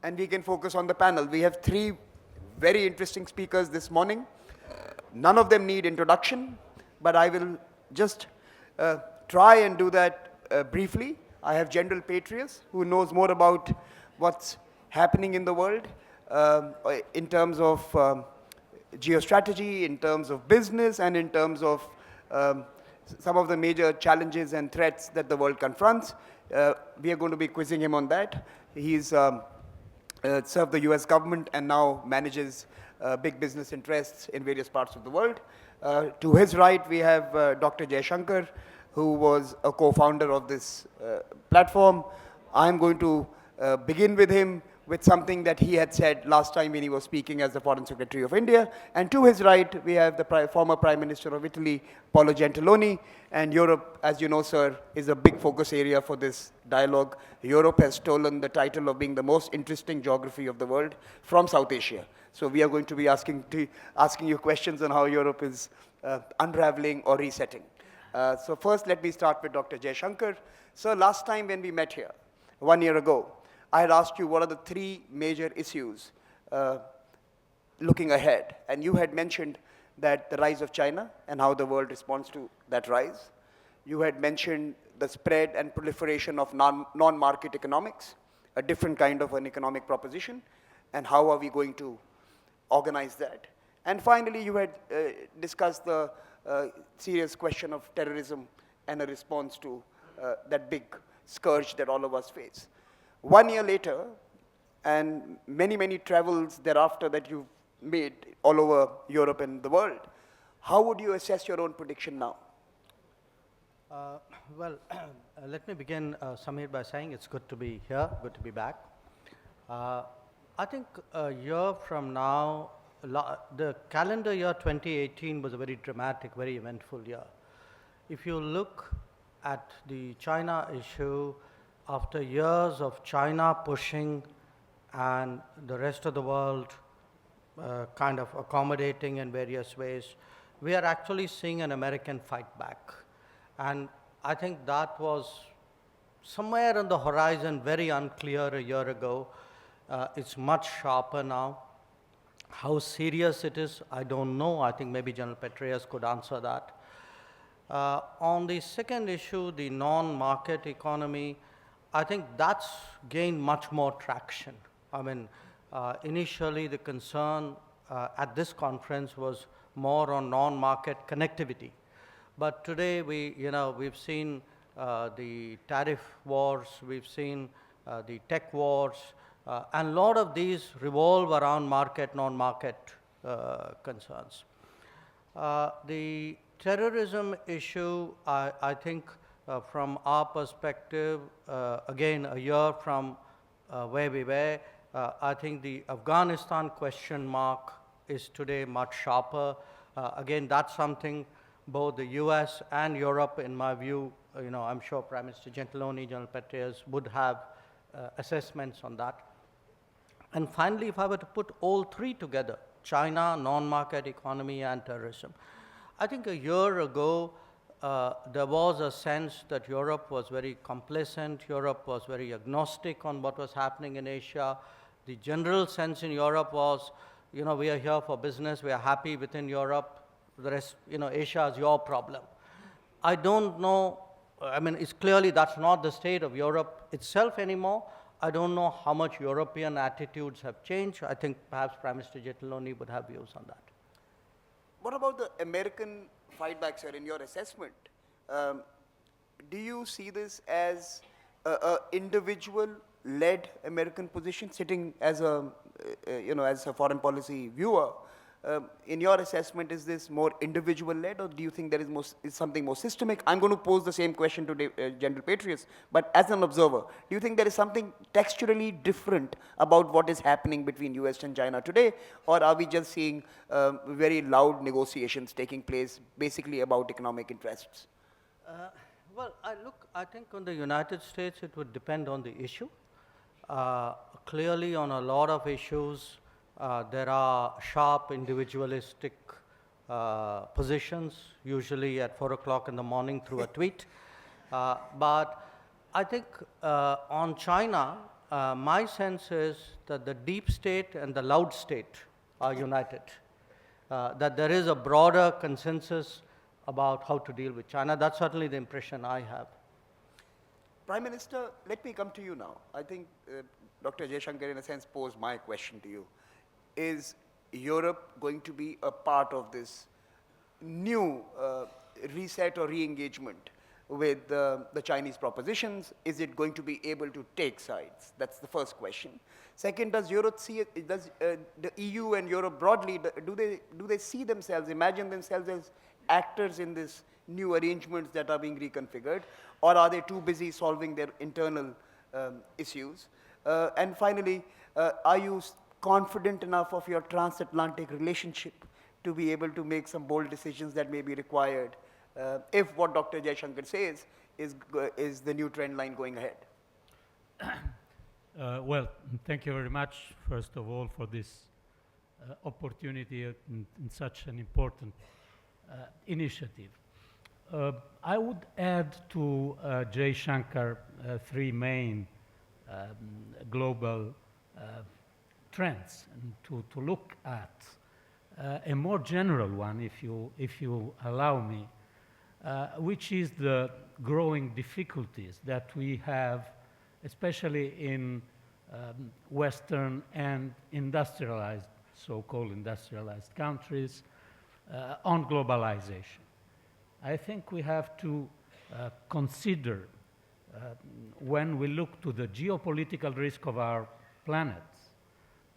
and we can focus on the panel. We have three very interesting speakers this morning. None of them need introduction, but I will just try and do that briefly. I have General Petraeus, who knows more about what's happening in the world in terms of geostrategy, in terms of business, and in terms of some of the major challenges and threats that the world confronts. We are going to be quizzing him on that. He's served the US government and now manages big business interests in various parts of the world. To his right, we have Dr. Jaishankar, who was a co-founder of this platform. I'm going to begin with him with something that he had said last time when he was speaking as the Foreign Secretary of India. And to his right, we have the former Prime Minister of Italy, Paolo Gentiloni. And Europe, as you know, sir, is a big focus area for this dialogue. Europe has stolen the title of being the most interesting geography of the world from South Asia. So we are going to be asking you questions on how Europe is unraveling or resetting. So first, let me start with Dr. Jaishankar. Sir, last time when we met here, 1 year ago, I had asked you what are the three major issues looking ahead. And you had mentioned that the rise of China and how the world responds to that rise. You had mentioned the spread and proliferation of non-market economics, a different kind of an economic proposition, and how are we going to organize that. And finally, you had discussed the serious question of terrorism and a response to that big scourge that all of us face. 1 year later, and many, many travels thereafter that you've made all over Europe and the world, how would you assess your own prediction now? Let me begin, Samir, by saying it's good to be here, good to be back. I think a year from now, the calendar year 2018 was a very dramatic, very eventful year. If you look at the China issue, after years of China pushing and the rest of the world kind of accommodating in various ways, we are actually seeing an American fight back. And I think that was somewhere on the horizon, very unclear a year ago. It's much sharper now. How serious it is, I don't know. I think maybe General Petraeus could answer that. On the second issue, the non-market economy, I think that's gained much more traction. I mean, initially the concern at this conference was more on non-market connectivity. But today we've seen the tariff wars, we've seen the tech wars, and a lot of these revolve around market, non-market concerns. The terrorism issue, I think from our perspective, again, a year from where we were, I think the Afghanistan question mark is today much sharper. Again, that's something both the US and Europe, in my view, I'm sure Prime Minister Gentiloni, General Petraeus would have assessments on that. And finally, if I were to put all three together, China, non-market economy, and terrorism, I think a year ago, there was a sense that Europe was very complacent, Europe was very agnostic on what was happening in Asia. The general sense in Europe was, we are here for business, we are happy within Europe, the rest, Asia is your problem. I don't know, I mean, it's clearly that's not the state of Europe itself anymore. I don't know how much European attitudes have changed. I think perhaps Prime Minister Gentiloni would have views on that. What about the American fight back, sir, in your assessment? Do you see this as an individual-led American position, sitting as a, as a foreign policy viewer? In your assessment, is this more individual-led, or do you think there is something more systemic? I'm going to pose the same question to General Petraeus, but as an observer, do you think there is something texturally different about what is happening between US and China today, or are we just seeing very loud negotiations taking place, basically about economic interests? I think on the United States, it would depend on the issue. Clearly, on a lot of issues, there are sharp individualistic positions, usually at 4 o'clock in the morning through a tweet. But I think on China, my sense is that the deep state and the loud state are united, that there is a broader consensus about how to deal with China. That's certainly the impression I have. Prime Minister, let me come to you now. I think Dr. Jaishankar, in a sense, posed my question to you. Is Europe going to be a part of this new reset or re-engagement with the Chinese propositions? Is it going to be able to take sides? That's the first question. Second, does Europe see it, does the EU and Europe broadly, do they see themselves, imagine themselves as actors in this new arrangements that are being reconfigured, or are they too busy solving their internal issues? And finally, are you confident enough of your transatlantic relationship to be able to make some bold decisions that may be required if what Dr. Jaishankar says is the new trend line going ahead? Well, thank you very much, first of all, for this opportunity in such an important initiative. I would add to Jaishankar three main global trends, and to look at a more general one, if you allow me, which is the growing difficulties that we have, especially in Western and industrialized, so-called industrialized countries, on globalization. I think we have to consider, when we look to the geopolitical risk of our planet,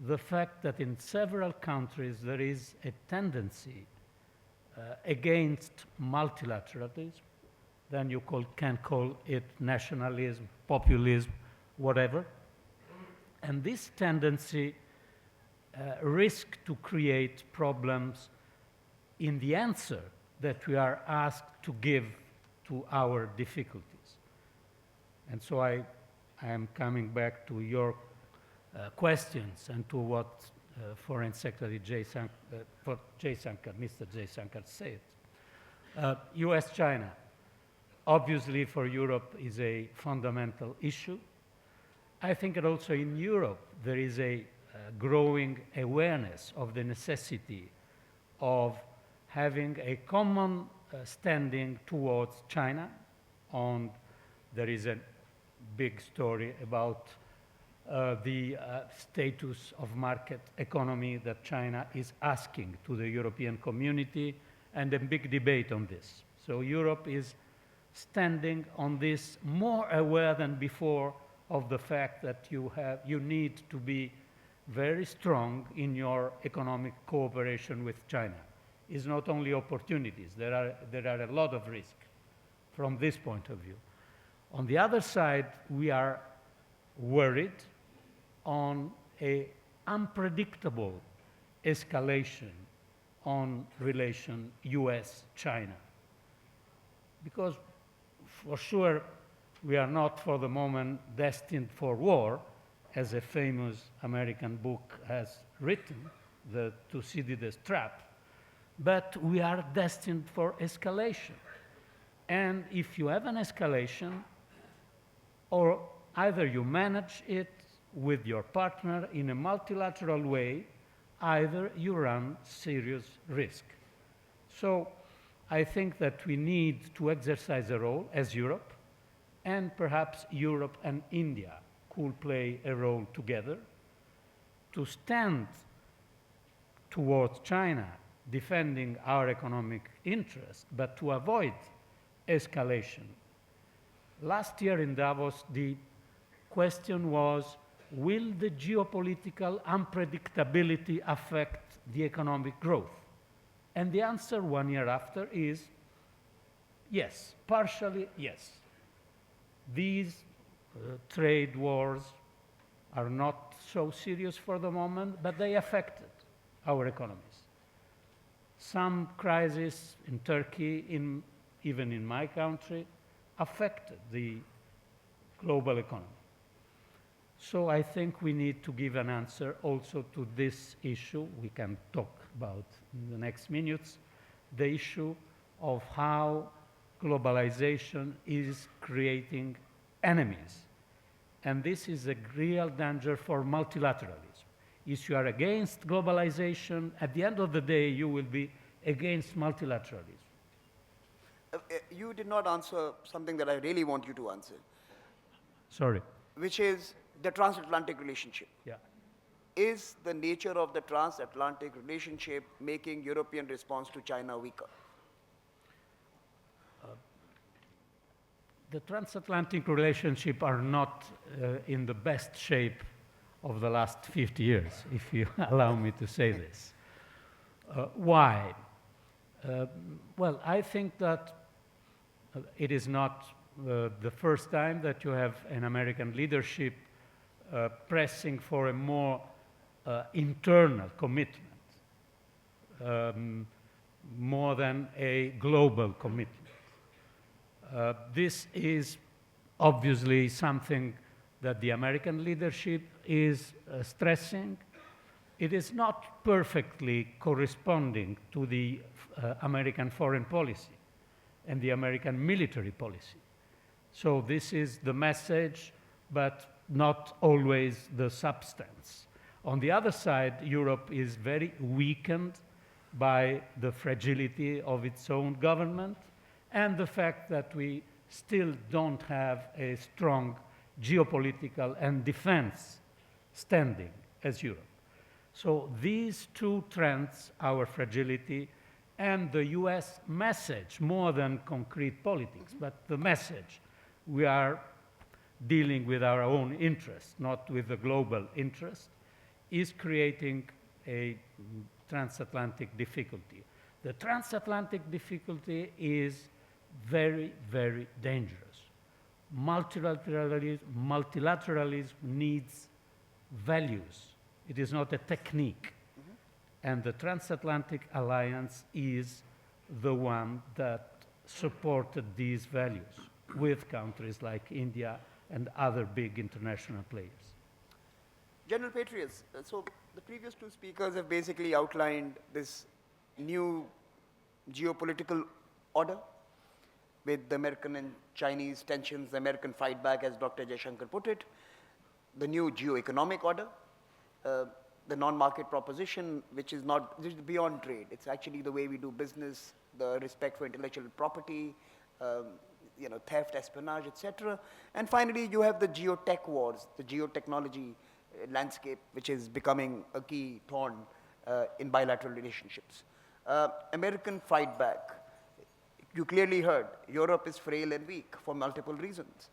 the fact that in several countries there is a tendency against multilateralism, then you can call it nationalism, populism, whatever. And this tendency risks to create problems in the answer that we are asked to give to our difficulties. And so I am coming back to your questions and to what Foreign Secretary Jaishankar, Mr. Jaishankar said. US-China, obviously for Europe, is a fundamental issue. I think that also in Europe there is a growing awareness of the necessity of having a common standing towards China. And there is a big story about the status of market economy that China is asking to the European community, and a big debate on this. So Europe is standing on this more aware than before of the fact that you need to be very strong in your economic cooperation with China. It's not only opportunities, there are a lot of risk from this point of view. On the other side, we are worried on an unpredictable escalation on relation US-China. Because for sure, we are not for the moment destined for war, as a famous American book has written, the Thucydides trap, but we are destined for escalation. And if you have an escalation, or either you manage it with your partner in a multilateral way, either you run serious risk. So I think that we need to exercise a role as Europe, and perhaps Europe and India could play a role together to stand towards China, defending our economic interests, but to avoid escalation. Last year in Davos, the question was, will the geopolitical unpredictability affect the economic growth? And the answer 1 year after is yes, partially yes. These trade wars are not so serious for the moment, but they affected our economies. Some crises in Turkey, even in my country, affected the global economy. So I think we need to give an answer also to this issue. We can talk about in the next minutes the issue of how globalization is creating enemies. and this is a real danger for multilateralism. If you are against globalization, at the end of the day, you will be against multilateralism. You did not answer something that I really want you to answer, Sorry. which is the transatlantic relationship. Yeah. Is the nature of the transatlantic relationship making European response to China weaker? The transatlantic relationship are not in the best shape of the last 50 years, if you allow me to say this. Why? Well, I think that it is not the first time that you have an American leadership pressing for a more internal commitment, more than a global commitment. This is obviously something that the American leadership is stressing. It is not perfectly corresponding to the American foreign policy and the American military policy. So this is the message, but not always the substance. On the other side, Europe is very weakened by the fragility of its own government and the fact that we still don't have a strong geopolitical and defense standing as Europe. So these two trends, our fragility and the US message, more than concrete politics, but the message, we are dealing with our own interests, not with the global interest, is creating a transatlantic difficulty. The transatlantic difficulty is very, very dangerous. Multilateralism needs values. It is not a technique. And the transatlantic alliance is the one that supported these values with countries like India and other big international players. General Petraeus, so the previous two speakers have basically outlined this new geopolitical order with the American and Chinese tensions, the American fight back, as Dr. Jaishankar put it, the new geoeconomic order, the non-market proposition, which is beyond trade. It's actually the way we do business, the respect for intellectual property, theft, espionage, etc. And finally, you have the geotech wars, the geotechnology landscape, which is becoming a key thorn in bilateral relationships. American fight back. You clearly heard, Europe is frail and weak for multiple reasons.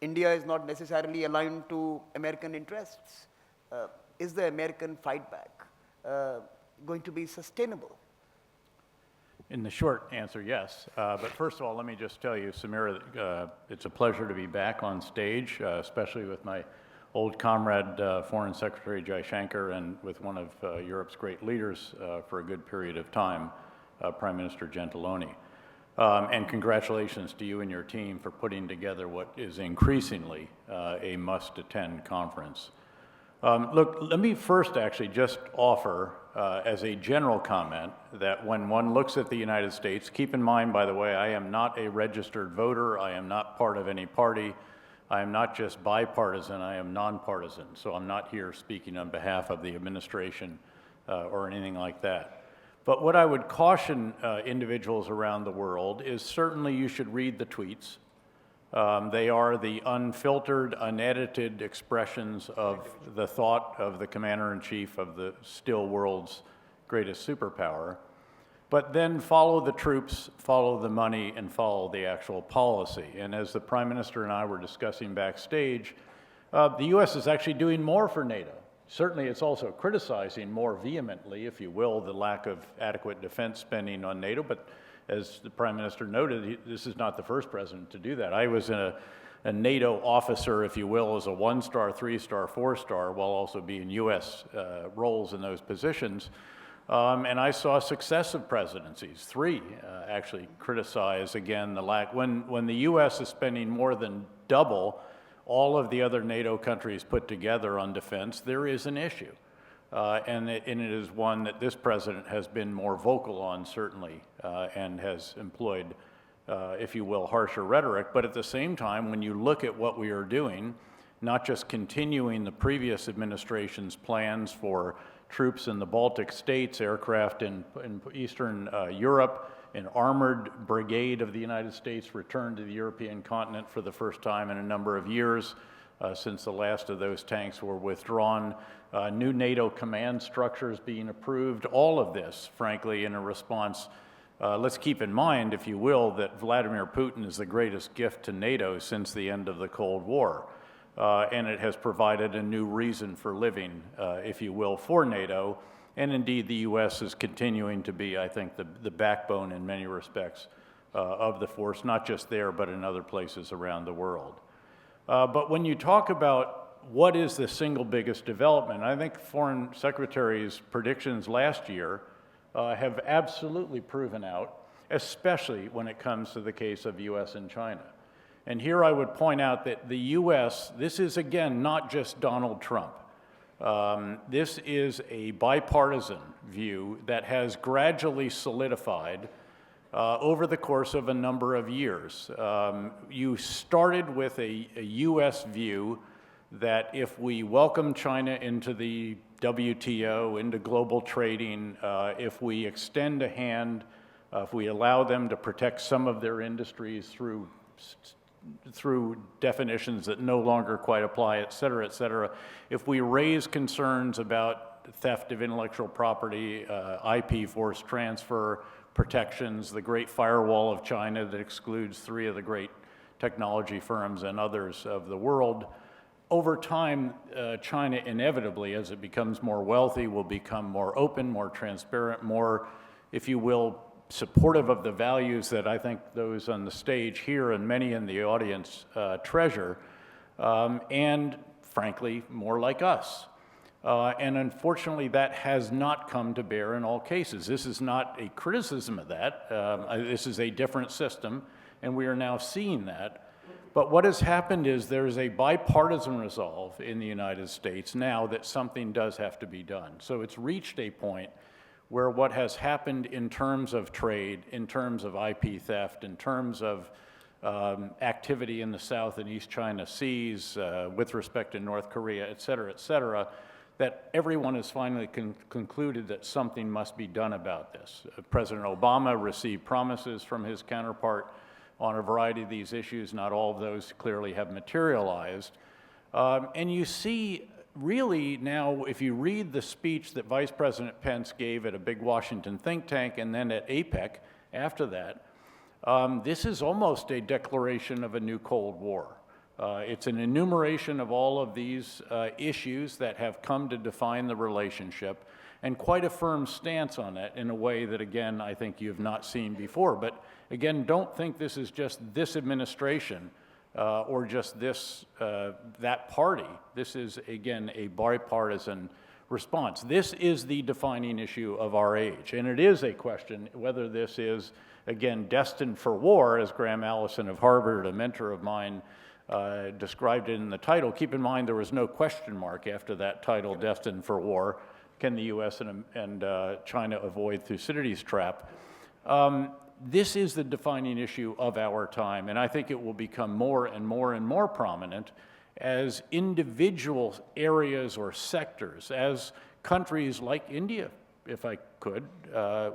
India is not necessarily aligned to American interests. Is the American fight back going to be sustainable? In the short answer, yes. But first of all, let me just tell you, Samira, it's a pleasure to be back on stage, especially with my old comrade, Foreign Secretary Jaishankar, and with one of Europe's great leaders for a good period of time, Prime Minister Gentiloni. And congratulations to you and your team for putting together what is increasingly a must-attend conference. Look, let me first actually just offer as a general comment that when one looks at the United States, keep in mind, by the way, I am not a registered voter, I am not part of any party, I am not just bipartisan, I am nonpartisan, so I'm not here speaking on behalf of the administration or anything like that. But what I would caution individuals around the world is certainly you should read the tweets. They are the unfiltered, unedited expressions of the thought of the commander-in-chief of the still world's greatest superpower. But then follow the troops, follow the money, and follow the actual policy. And as the Prime Minister and I were discussing backstage, the U.S. is actually doing more for NATO. Certainly it's also criticizing more vehemently, if you will, the lack of adequate defense spending on NATO, but as the Prime Minister noted, this is not the first president to do that. I was a NATO officer, if you will, as a 1-star, 3-star, 4-star, while also being U.S. roles in those positions. And I saw successive presidencies, 3 actually criticize, again, the lack. When the U.S. is spending more than double all of the other NATO countries put together on defense, there is an issue. And it is one that this president has been more vocal on, certainly, and has employed, if you will, harsher rhetoric. But at the same time, when you look at what we are doing, not just continuing the previous administration's plans for troops in the Baltic states, aircraft in Eastern Europe, an armored brigade of the United States returned to the European continent for the first time in a number of years since the last of those tanks were withdrawn, new NATO command structures being approved, all of this, frankly, in a response. Let's keep in mind, if you will, that Vladimir Putin is the greatest gift to NATO since the end of the Cold War. And it has provided a new reason for living, if you will, for NATO. And indeed, the U.S. is continuing to be, I think, the backbone in many respects of the force, not just there, but in other places around the world. But when you talk about what is the single biggest development, I think Foreign Secretary's predictions last year have absolutely proven out, especially when it comes to the case of U.S. and China. And here I would point out that the U.S., this is again not just Donald Trump. This is a bipartisan view that has gradually solidified over the course of a number of years. You started with a U.S. view that if we welcome China into the WTO, into global trading, if we extend a hand, if we allow them to protect some of their industries through definitions that no longer quite apply, et cetera, if we raise concerns about theft of intellectual property, IP forced transfer, protections, the great firewall of China that excludes 3 of the great technology firms and others of the world, over time, China inevitably, as it becomes more wealthy, will become more open, more transparent, more, if you will, supportive of the values that I think those on the stage here and many in the audience treasure, and frankly, more like us. And unfortunately, that has not come to bear in all cases. This is not a criticism of that. This is a different system, and we are now seeing that. But what has happened is there's a bipartisan resolve in the United States now that something does have to be done. So it's reached a point where what has happened in terms of trade, in terms of IP theft, in terms of activity in the South and East China Seas with respect to North Korea, et cetera, that everyone has finally concluded that something must be done about this. President Obama received promises from his counterpart on a variety of these issues. Not all of those clearly have materialized. And you see really now, if you read the speech that Vice President Pence gave at a big Washington think tank and then at APEC after that, this is almost a declaration of a new Cold War. It's an enumeration of all of these issues that have come to define the relationship, and quite a firm stance on it in a way that, again, I think you've not seen before. But again, don't think this is just this administration or just this, that party. This is, again, a bipartisan response. This is the defining issue of our age, and it is a question whether this is, again, destined for war, as Graham Allison of Harvard, a mentor of mine, described it in the title. Keep in mind there was no question mark after that title, Destined for War. Can the U.S. and China avoid Thucydides' trap? This is the defining issue of our time, and I think it will become more and more and more prominent as individual areas or sectors, as countries like India, if I could,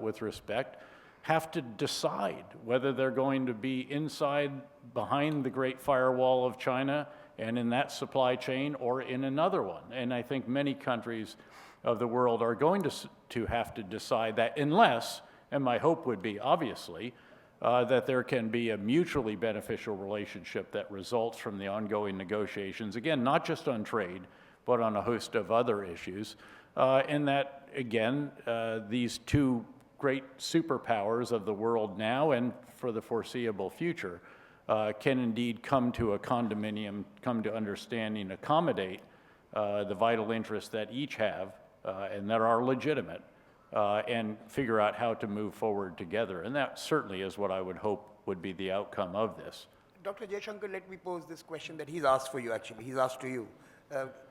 with respect, have to decide whether they're going to be inside, behind the great firewall of China and in that supply chain, or in another one. And I think many countries of the world are going to have to decide that, unless, and my hope would be, obviously, that there can be a mutually beneficial relationship that results from the ongoing negotiations, again, not just on trade, but on a host of other issues, and that, again, these two great superpowers of the world now and for the foreseeable future can indeed come to a condominium, come to understanding, accommodate the vital interests that each have and that are legitimate, and figure out how to move forward together. And that certainly is what I would hope would be the outcome of this. Dr. Jaishankar, let me pose this question that he's asked for you, actually. He's asked to you.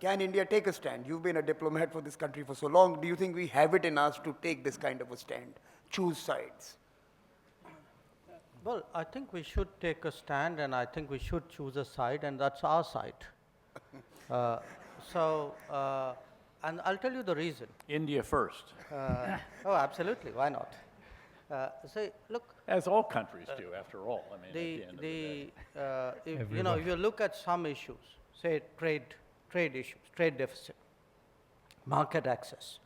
Can India take a stand? You've been a diplomat for this country for so long. Do you think we have it in us to take this kind of a stand, choose sides? Well, I think we should take a stand, and I think we should choose a side, and that's our side. Uh, and I'll tell you the reason. India first, Oh, absolutely. Why not? So, look, as all countries do, after all. I mean, at the end of the day. if you look at some issues, say trade issues, trade deficit, market access,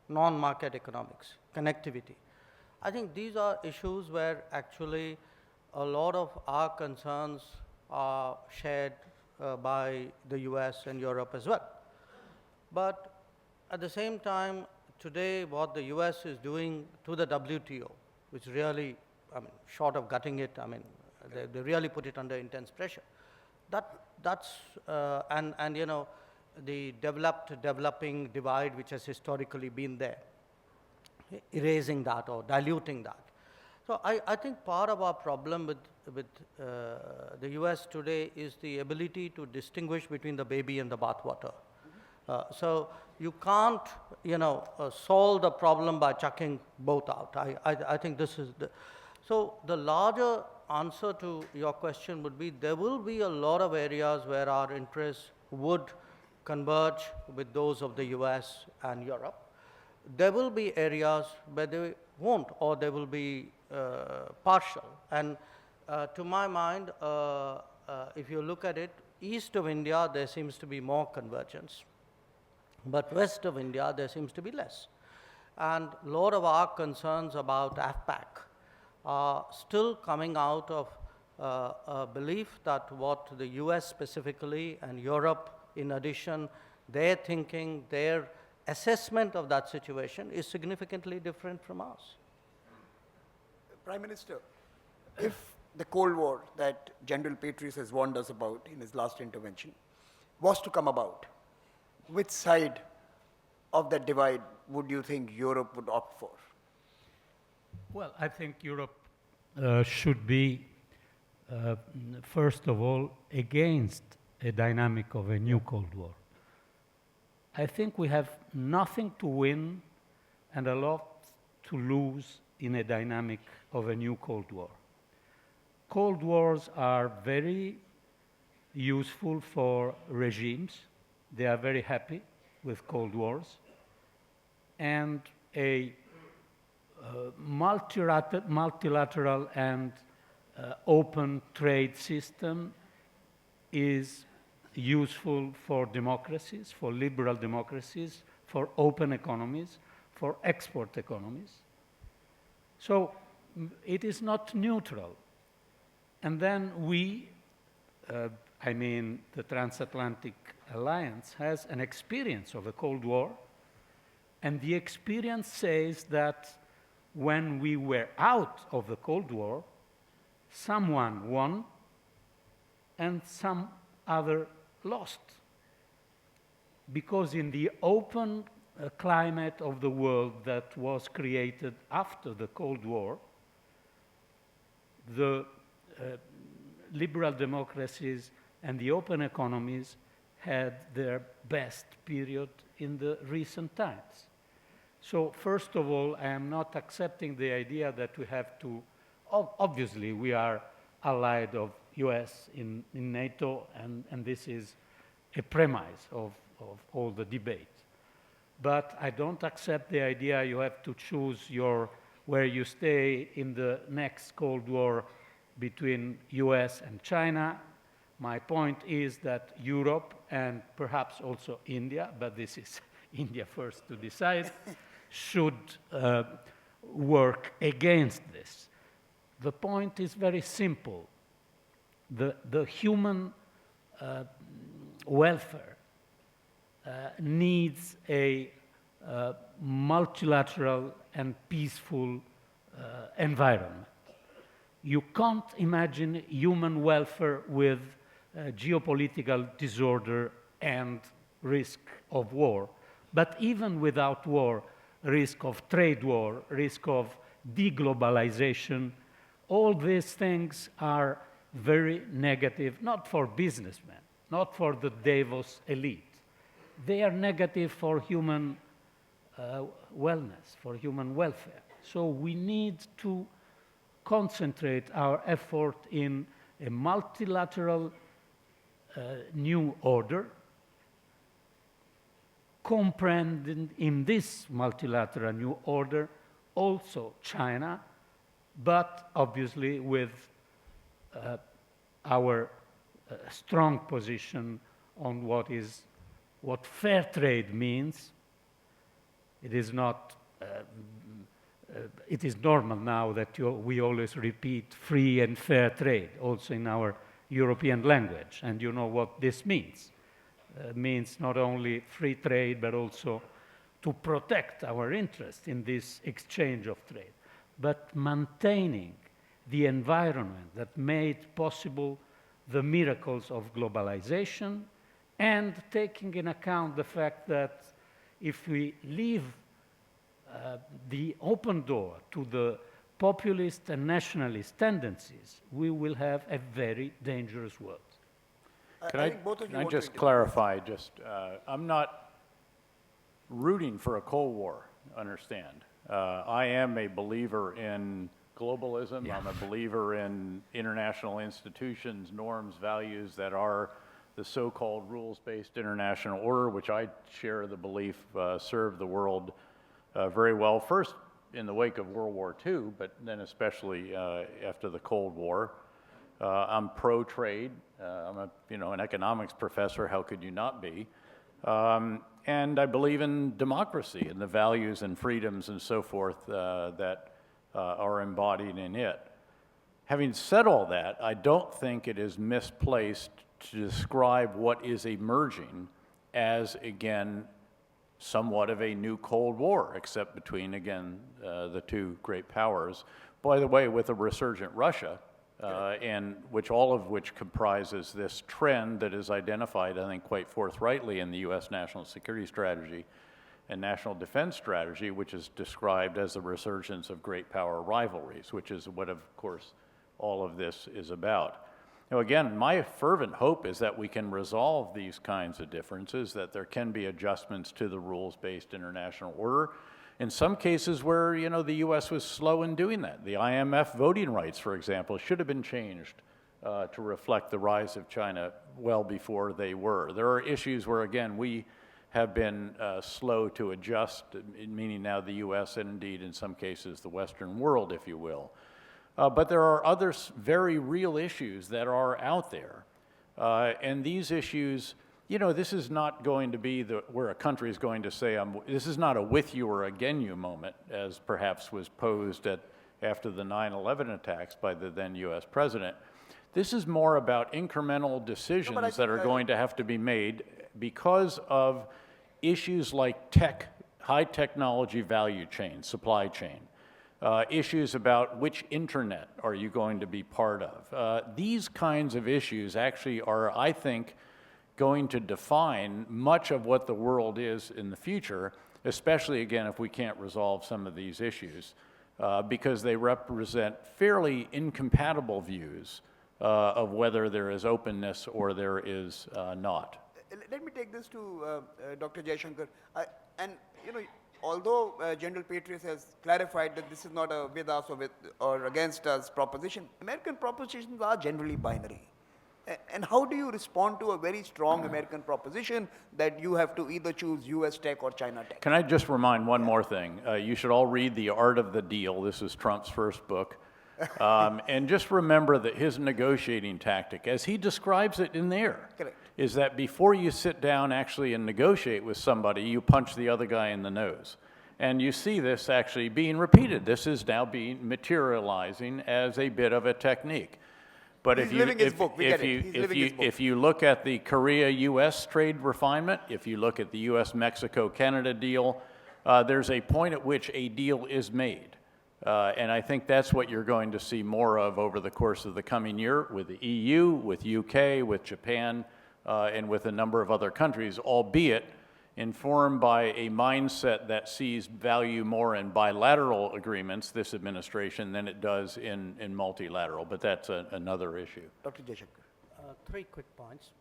non-market economics, connectivity, I think these are issues where actually a lot of our concerns are shared by the US and Europe as well. But at the same time, today what the US is doing to the WTO, which really, I mean, short of gutting it, I mean, they really put it under intense pressure. That's, and you know, the developing divide which has historically been there, erasing that or diluting that. So I think part of our problem with the US today is the ability to distinguish between the baby and the bathwater. So you can't, you know, solve the problem by chucking both out. I think this is the, so the larger answer to your question would be there will be a lot of areas where our interests would converge with those of the US and Europe. There will be areas where they won't, or they will be partial. And to my mind, if you look at it, east of India, there seems to be more convergence. But west of India, there seems to be less. And a lot of our concerns about AFPAC are still coming out of a belief that what the US specifically and Europe in addition, their thinking, their assessment of that situation is significantly different from ours. Prime Minister, if the Cold War that General Petraeus has warned us about in his last intervention was to come about, which side of that divide would you think Europe would opt for? Well, I think Europe should be, first of all, against a dynamic of a new Cold War. I think we have nothing to win and a lot to lose in a dynamic of a new Cold War. Cold Wars are very useful for regimes. They are very happy with Cold Wars. And a multilateral and open trade system is useful for democracies, for liberal democracies, for open economies, for export economies. So it is not neutral. And then we, I mean, the Transatlantic Alliance has an experience of a Cold War, and the experience says that when we were out of the Cold War, someone won and some other lost. Because in the open climate of the world that was created after the Cold War, the liberal democracies and the open economies had their best period in the recent times. So first of all, I am not accepting the idea that we have to, obviously we are allied of US in NATO, and this is a premise of all the debate. But I don't accept the idea you have to choose where you stay in the next Cold War between US and China. My point is that Europe and perhaps also India, but this is India first to decide, should work against this. The point is very simple. The human welfare needs a multilateral and peaceful environment. You can't imagine human welfare with geopolitical disorder and risk of war. But even without war, risk of trade war, risk of deglobalization, all these things are very negative, not for businessmen, not for the Davos elite. They are negative for human wellness, for human welfare. So we need to concentrate our effort in a multilateral new order comprehending in this multilateral new order also China, but obviously with our strong position on what fair trade means. It is not. It is normal now that we always repeat free and fair trade, also in our European language, and you know what this means. Means not only free trade, but also to protect our interest in this exchange of trade, but maintaining the environment that made possible the miracles of globalization, and taking in account the fact that if we leave the open door to the populist and nationalist tendencies, we will have a very dangerous world. Can I think both of you can I want to just intervene. clarify, I'm not rooting for a Cold War, understand. I am a believer in globalism. Yeah. I'm a believer in international institutions, norms, values that are the so-called rules-based international order, which I share the belief served the world very well, first in the wake of World War II, but then especially after the Cold War. I'm pro-trade. I'm an economics professor. How could you not be? And I believe in democracy and the values and freedoms and so forth that are embodied in it. Having said all that, I don't think it is misplaced to describe what is emerging as, again, somewhat of a new Cold War, except between, again, the two great powers. By the way, with a resurgent Russia, and all of which comprises this trend that is identified, I think, quite forthrightly in the U.S. National Security Strategy and National Defense Strategy, which is described as the resurgence of great power rivalries, which is what, of course, all of this is about. Now, again, my fervent hope is that we can resolve these kinds of differences, that there can be adjustments to the rules-based international order. In some cases where, the U.S. was slow in doing that. The IMF voting rights, for example, should have been changed to reflect the rise of China well before they were. There are issues where, again, we have been slow to adjust, meaning now the U.S. and indeed in some cases the Western world, if you will. But there are other very real issues that are out there. And these issues, this is not going to be where a country is going to say, this is not a with you or again you moment, as perhaps was posed after the 9/11 attacks by the then U.S. president. This is more about incremental decisions that are going to have to be made because of issues like high technology value chain, supply chain. Issues about which internet are you going to be part of. These kinds of issues actually are, I think, going to define much of what the world is in the future, especially, again, if we can't resolve some of these issues, because they represent fairly incompatible views of whether there is openness or there is not. Let me take this to Dr. Jaishankar. Although General Petraeus has clarified that this is not a with us or against us proposition, American propositions are generally binary. And how do you respond to a very strong American proposition that you have to either choose US tech or China tech? Can I just remind one more thing? You should all read The Art of the Deal. This is Trump's first book. And just remember that his negotiating tactic, as he describes it in there, Correct. is that before you sit down actually and negotiate with somebody, you punch the other guy in the nose. And you see this actually being repeated. This is now materializing as a bit of a technique. But He's living his book. We get it. He's living his book. if you look at the Korea-U.S. trade refinement, if you look at the U.S.-Mexico-Canada deal, there's a point at which a deal is made. And I think that's what you're going to see more of over the course of the coming year with the EU, with UK, with Japan, and with a number of other countries, albeit informed by a mindset that sees value more in bilateral agreements, this administration, than it does in multilateral. But that's another issue. Dr. Jaishankar. 3 quick points.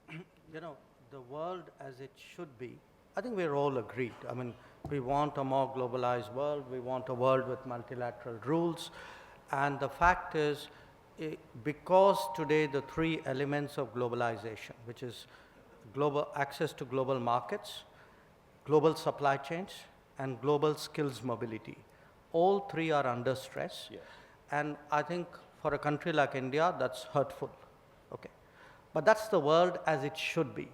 The world as it should be, I think we're all agreed. I mean, we want a more globalized world. We want a world with multilateral rules. And the fact is, because today the 3 elements of globalization, which is global access to global markets, global supply chains, and global skills mobility. All three are under stress. Yes. And I think for a country like India, that's hurtful. Okay. But that's the world as it should be.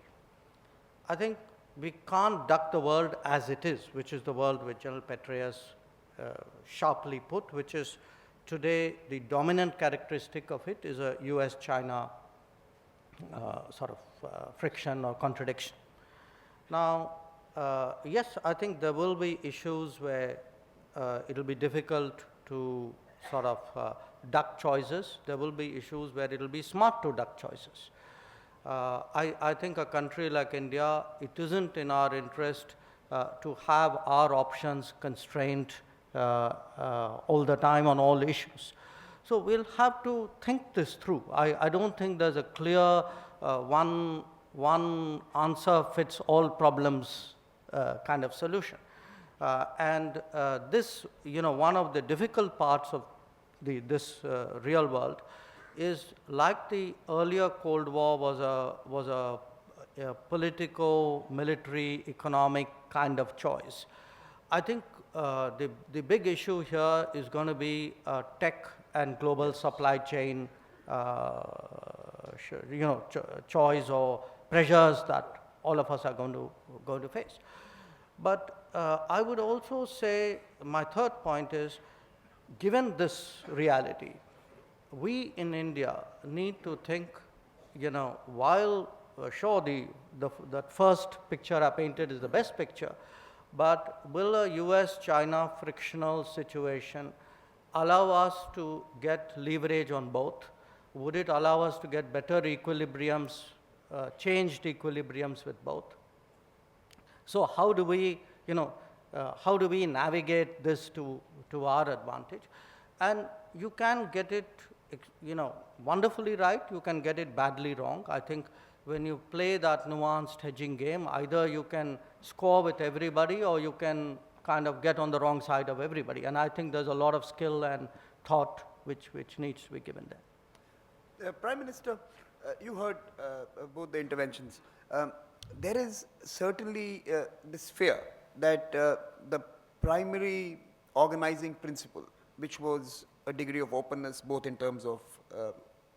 I think we can't duck the world as it is, which is the world which General Petraeus sharply put, which is today the dominant characteristic of it is a US-China sort of friction or contradiction. Now, yes, I think there will be issues where it will be difficult to sort of duck choices. There will be issues where it will be smart to duck choices. I think a country like India, it isn't in our interest to have our options constrained all the time on all issues. So we'll have to think this through. I don't think there's a clear one answer fits all problems kind of solution. This, one of the difficult parts of this real world is like the earlier Cold War was a political, military, economic kind of choice. I think the big issue here is going to be tech and global supply chain, choice or pressures that all of us are going to face. But I would also say my third point is, given this reality, we in India need to think, while sure that first picture I painted is the best picture, but will a US-China frictional situation allow us to get leverage on both? Would it allow us to get better equilibriums, changed equilibriums with both? So how do we, navigate this to our advantage? And you can get it, wonderfully right, you can get it badly wrong. I think when you play that nuanced hedging game, either you can score with everybody or you can kind of get on the wrong side of everybody. And I think there's a lot of skill and thought which needs to be given there. Prime Minister, you heard both the interventions. There is certainly this fear that the primary organizing principle, which was a degree of openness both in terms of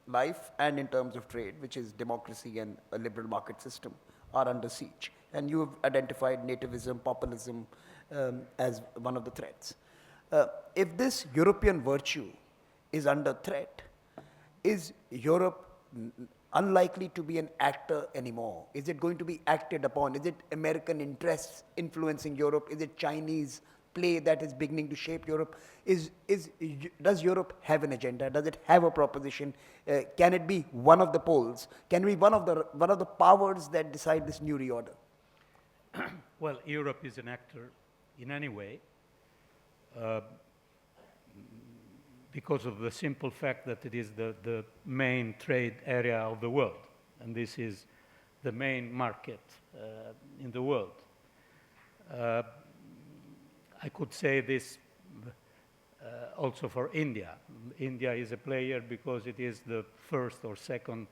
life and in terms of trade, which is democracy and a liberal market system, are under siege. And you have identified nativism, populism as one of the threats. If this European virtue is under threat, is Europe unlikely to be an actor anymore? Is it going to be acted upon? Is it American interests influencing Europe? Is it Chinese play that is beginning to shape Europe? Does Europe have an agenda? Does it have a proposition? Can it be one of the poles? Can it be one of the powers that decide this new reorder? Well, Europe is an actor in any way because of the simple fact that it is the main trade area of the world, and this is the main market in the world. I could say this also for India. India is a player because it is the first or second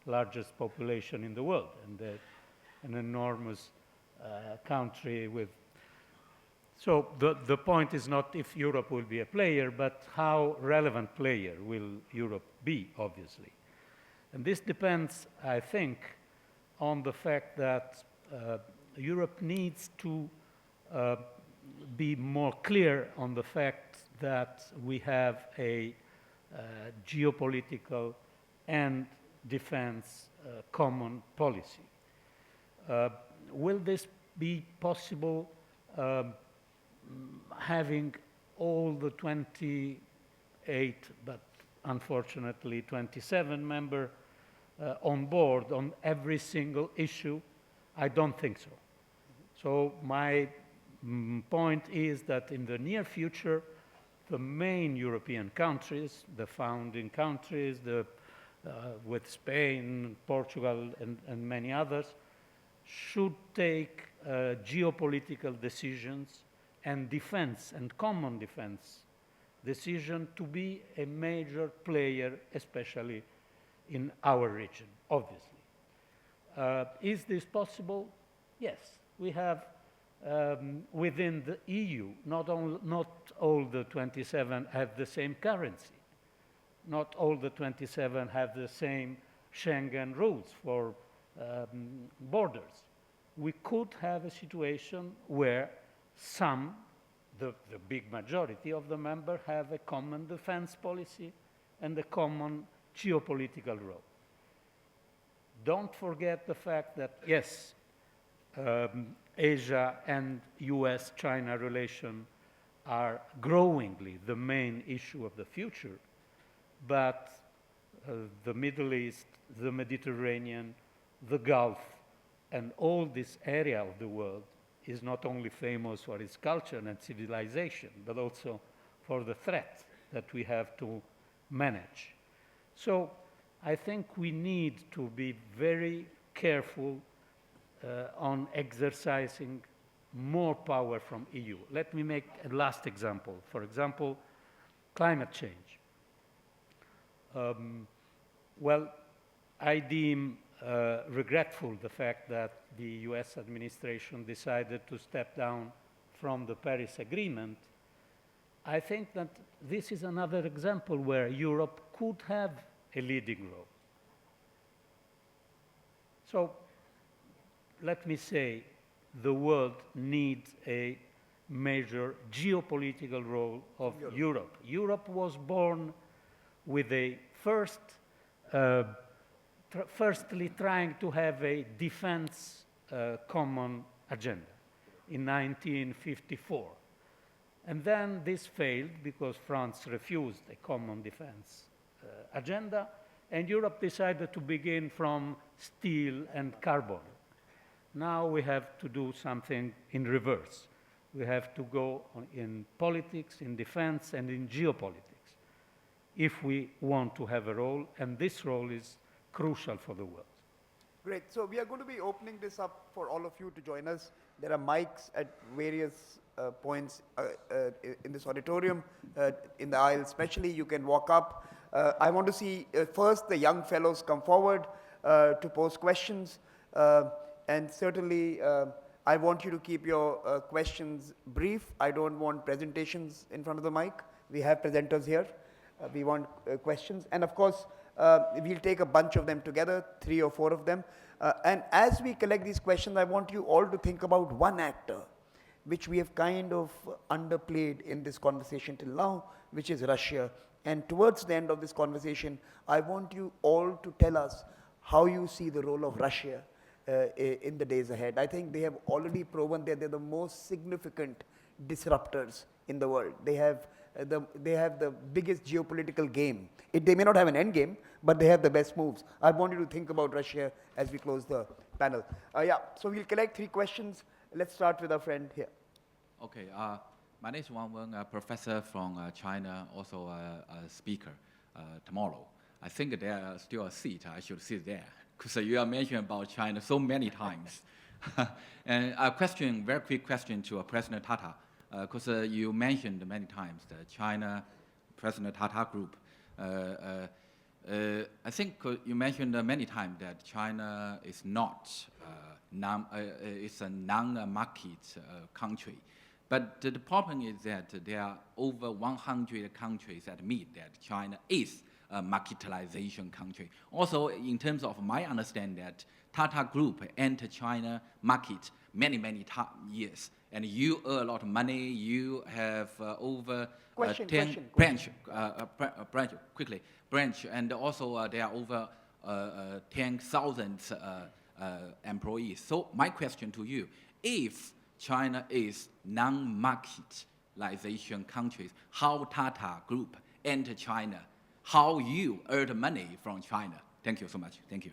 largest population in the world, and an enormous country with. So the point is not if Europe will be a player, but how relevant player will Europe be, obviously. And this depends, I think, on the fact that Europe needs to be more clear on the fact that we have a geopolitical and defense common policy. Will this be possible having all the 28, but unfortunately 27 members on board on every single issue? I don't think so. So my point is that in the near future, the main European countries, the founding countries, with Spain, Portugal, and many others, should take geopolitical decisions and defense and common defense decision to be a major player, especially in our region, obviously. Is this possible? Yes. We have within the EU. Not all the 27 have the same currency. Not all the 27 have the same Schengen rules for borders. We could have a situation where some, the big majority of the members, have a common defense policy and a common geopolitical role. Don't forget the fact that, yes, Asia and US-China relations are growingly the main issue of the future, but the Middle East, the Mediterranean, the Gulf, and all this area of the world is not only famous for its culture and civilization, but also for the threat that we have to manage. So I think we need to be very careful on exercising more power from EU. Let me make a last example. For example, climate change. Well, I deem regretful the fact that the US administration decided to step down from the Paris Agreement. I think that this is another example where Europe could have a leading role. So let me say, the world needs a major geopolitical role of Europe. Europe was born with a firstly trying to have a defense common agenda in 1954. And then this failed because France refused a common defense agenda, and Europe decided to begin from steel and carbon. Now we have to do something in reverse. We have to go in politics, in defense, and in geopolitics if we want to have a role, and this role is crucial for the world. Great. So we are going to be opening this up for all of you to join us. There are mics at various points in this auditorium, in the aisle especially. You can walk up. I want to see first the young fellows come forward to pose questions. And certainly, I want you to keep your questions brief. I don't want presentations in front of the mic. We have presenters here. We want questions. And of course, we'll take a bunch of them together, 3 or 4 of them. And as we collect these questions, I want you all to think about one actor, which we have kind of underplayed in this conversation till now, which is Russia. And towards the end of this conversation, I want you all to tell us how you see the role of Russia in the days ahead. I think they have already proven that they're the most significant disruptors in the world. They have the biggest geopolitical game. They may not have an end game, but they have the best moves. I want you to think about Russia as we close the panel. So we'll collect 3 questions. Let's start with our friend here. Okay, my name is Wang Wen, a professor from China, also a speaker tomorrow. I think there is still a seat. I should sit there because you are mentioning about China so many times. And a question, very quick question to President Tata, because you mentioned many times the China President Tata group. I think you mentioned many times that China is not it's a non-market country. But the problem is that there are over 100 countries that admit that China is a marketization country. Also, in terms of my understanding that Tata Group entered China market many years, and you earn a lot of money. You have over 10 branch, and also there are over 10,000 employees. So my question to you, if China is non-marketization countries, how Tata Group enter China, how you earn money from China? Thank you so much. Thank you.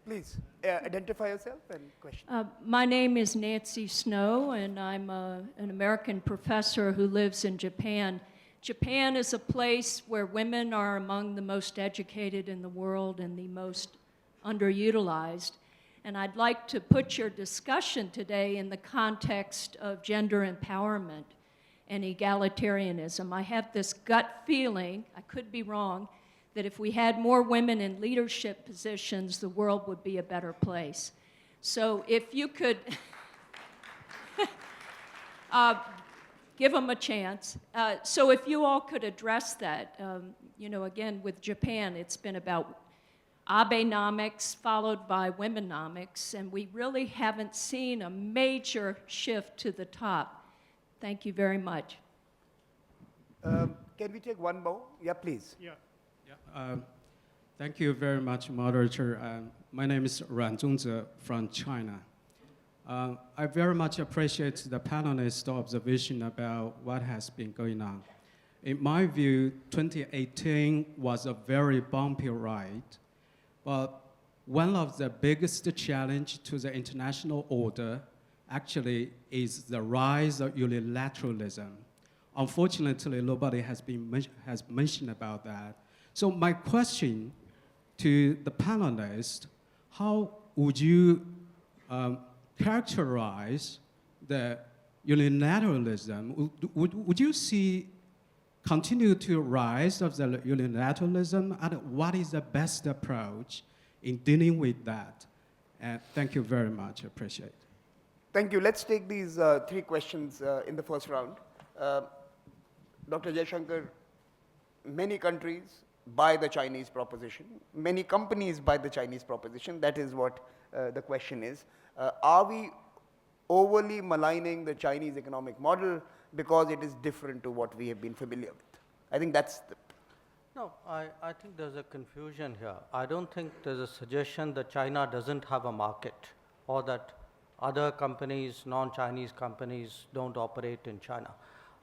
Please identify yourself and question. My name is Nancy Snow, and I'm an American professor who lives in Japan. Japan is a place where women are among the most educated in the world and the most underutilized. And I'd like to put your discussion today in the context of gender empowerment and egalitarianism. I have this gut feeling, I could be wrong, that if we had more women in leadership positions, the world would be a better place. So if you could give them a chance. So if you all could address that, again, with Japan, it's been about Abenomics followed by womenomics, and we really haven't seen a major shift to the top. Thank you very much. Can we take one more? Yeah, please. Thank you very much, moderator. My name is Ran Zhongze from China. I very much appreciate the panelists' observation about what has been going on. In my view, 2018 was a very bumpy ride, but one of the biggest challenge to the international order actually is the rise of unilateralism. Unfortunately, nobody has mentioned about that. So my question to the panelists, how would you characterize the unilateralism? Would you see continue to rise of the unilateralism, and what is the best approach in dealing with that? Thank you very much, I appreciate it. Thank you. Let's take these three questions in the first round. Dr. Jaishankar, many countries buy the Chinese proposition. Many companies buy the Chinese proposition. That is what the question is. Are we overly maligning the Chinese economic model because it is different to what we have been familiar with? I think that's the... No, I think there's a confusion here. I don't think there's a suggestion that China doesn't have a market or that other companies, non-Chinese companies, don't operate in China.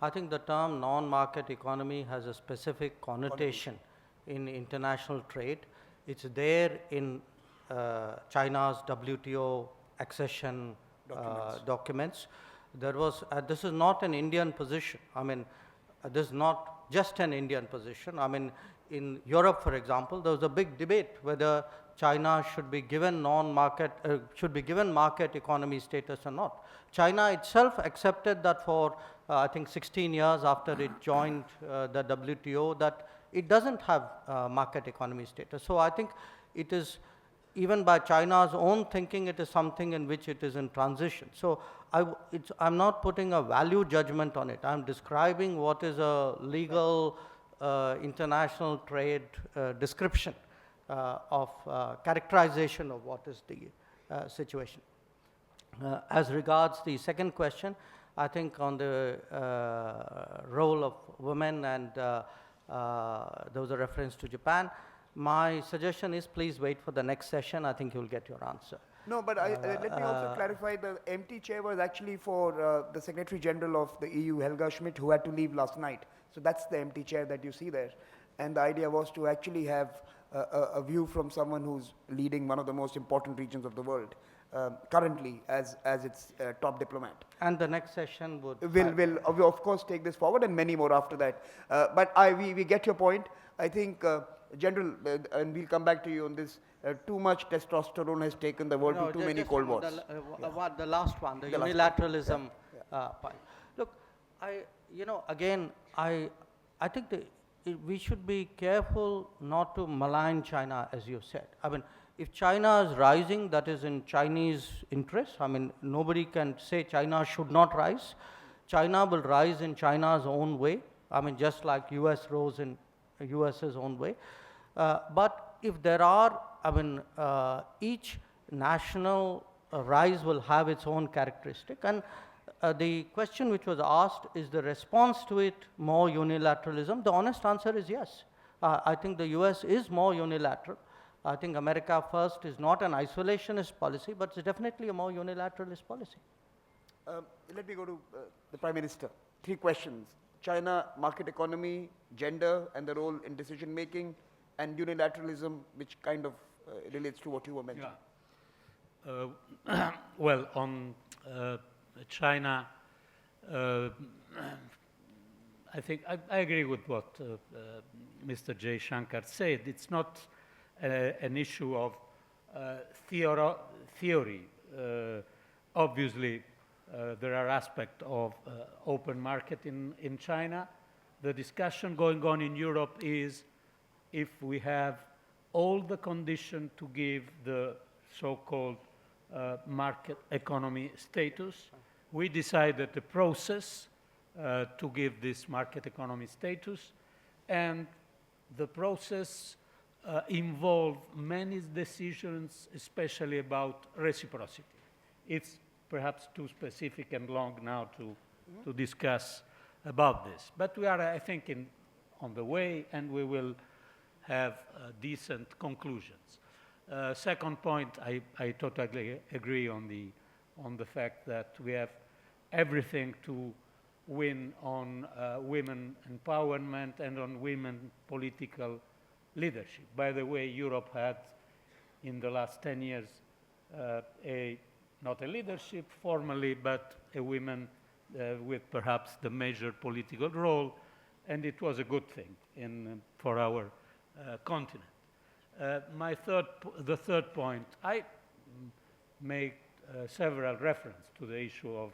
I think the term non-market economy has a specific connotation in international trade. It's there in China's WTO accession documents. There was, this is not an Indian position. I mean, this is not just an Indian position. I mean, in Europe, for example, there was a big debate whether China should be given market economy status or not. China itself accepted that for, I think, 16 years after it joined the WTO, that it doesn't have market economy status. So I think it is, even by China's own thinking, it is something in which it is in transition. So I'm not putting a value judgment on it. I'm describing what is a legal international trade description of characterization of what is the situation. As regards the second question, I think on the role of women, and there was a reference to Japan. My suggestion is please wait for the next session. I think you'll get your answer. No, but let me also clarify, the empty chair was actually for the Secretary General of the EU, Helga Schmidt, who had to leave last night. So that's the empty chair that you see there. And the idea was to actually have a view from someone who's leading one of the most important regions of the world currently as its top diplomat. And the next session would... We'll of course take this forward and many more after that. But we get your point. I think, General, and we'll come back to you on this, too much testosterone has taken the world to too many Cold Wars. The last one, the unilateralism point. Look, again, I think we should be careful not to malign China, as you said. I mean, if China is rising, that is in Chinese interest. I mean, nobody can say China should not rise. China will rise in China's own way. I mean, just like US rose in US's own way. But if there are, each national rise will have its own characteristic. And the question which was asked, is the response to it more unilateralism? The honest answer is yes. I think the US is more unilateral. I think America First is not an isolationist policy, but it's definitely a more unilateralist policy. Let me go to the Prime Minister. 3 questions. China, market economy, gender, and the role in decision making, and unilateralism, which kind of relates to what you were mentioning. Yeah. Well, on China, I think I agree with what Mr. Jaishankar said. It's not an issue of theory. Obviously, there are aspects of open market in China. The discussion going on in Europe is if we have all the conditions to give the so-called market economy status. We decided the process to give this market economy status, and the process involved many decisions, especially about reciprocity. It's perhaps too specific and long now to discuss about this. But we are, I think, on the way, and we will have decent conclusions. Second point, I totally agree on the fact that we have everything to win on women empowerment and on women political leadership. By the way, Europe had, in the last 10 years, not a leadership formally, but a women with perhaps the major political role, and it was a good thing for our continent. The third point, I make several reference to the issue of